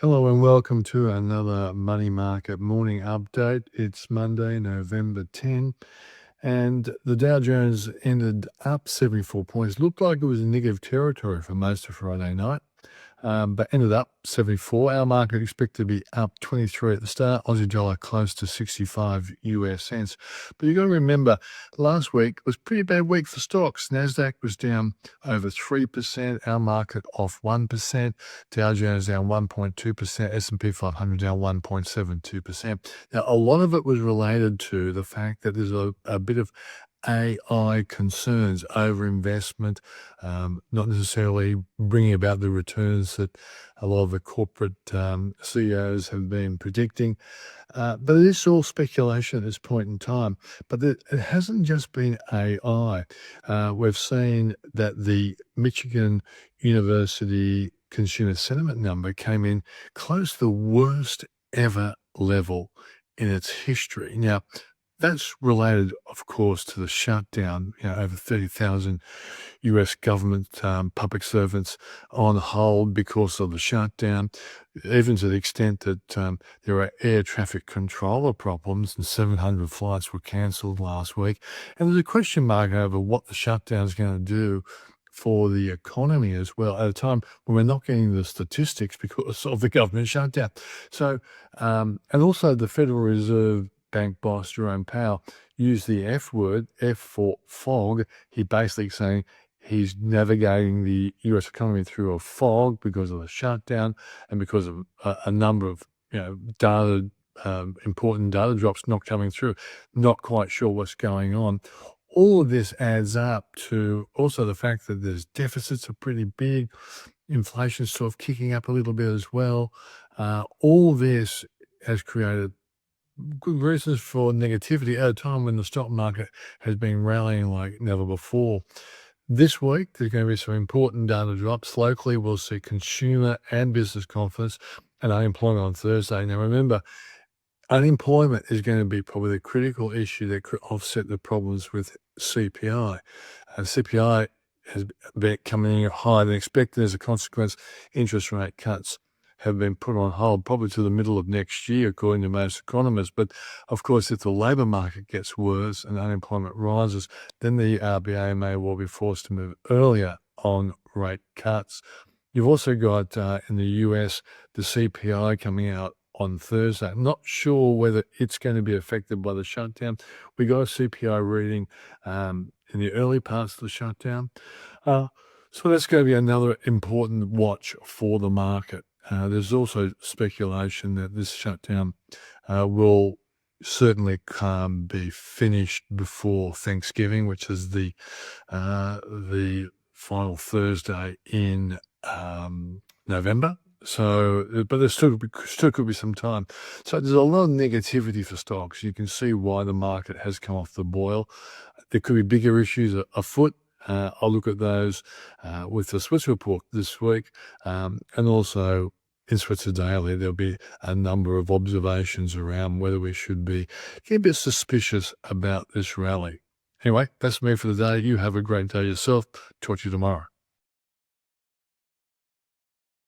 Hello and welcome to another Money Market Morning Update. It's Monday, November 10, and the Dow Jones ended up 74 points. Looked like it was in negative territory for most of Friday night, but ended up 74. Our market expected to be up 23 at the start. Aussie dollar close to 65 US cents. But you've got to remember, last week was a pretty bad week for stocks. Nasdaq was down over 3%. Our market off 1%. Dow Jones down 1.2%. S&P 500 down 1.72%. Now, a lot of it was related to the fact that there's a bit of AI concerns over investment, not necessarily bringing about the returns that a lot of the corporate CEOs have been predicting. But it is all speculation at this point in time. But it hasn't just been AI. We've seen that the Michigan University consumer sentiment number came in close to the worst ever level in its history. Now, that's related, of course, to the shutdown. Over 30,000 US government public servants on hold because of the shutdown, even to the extent that there are air traffic controller problems and 700 flights were cancelled last week. And there's a question mark over what the shutdown is going to do for the economy as well, at a time when we're not getting the statistics because of the government shutdown. So, and also the Federal Reserve Bank boss Jerome Powell used the F word, F for fog. He basically saying he's navigating the US economy through a fog because of the shutdown and because of a number of data, important data drops not coming through. Not quite sure what's going on. All of this adds up to also the fact that there's deficits are pretty big. Inflation's sort of kicking up a little bit as well. All this has created good reasons for negativity at a time when the stock market has been rallying like never before. This week, there's going to be some important data drops. Locally, we'll see consumer and business confidence and unemployment on Thursday. Now, remember, unemployment is going to be probably the critical issue that could offset the problems with CPI. CPI has been coming in higher than expected as a consequence. Interest rate cuts have been put on hold probably to the middle of next year, according to most economists. But of course, if the labour market gets worse and unemployment rises, then the RBA may well be forced to move earlier on rate cuts. You've also got in the US the CPI coming out on Thursday. I'm not sure whether it's going to be affected by the shutdown. We got a CPI reading in the early parts of the shutdown. So that's going to be another important watch for the market. There's also speculation that this shutdown will certainly be finished before Thanksgiving, which is the final Thursday in November. So, but there still could be some time. So there's a lot of negativity for stocks. You can see why the market has come off the boil. There could be bigger issues afoot. I'll look at those with the Switzer report this week, and also in Switzer Daily, there'll be a number of observations around whether we should be getting a bit suspicious about this rally. Anyway, that's me for the day. You have a great day yourself. Talk to you tomorrow.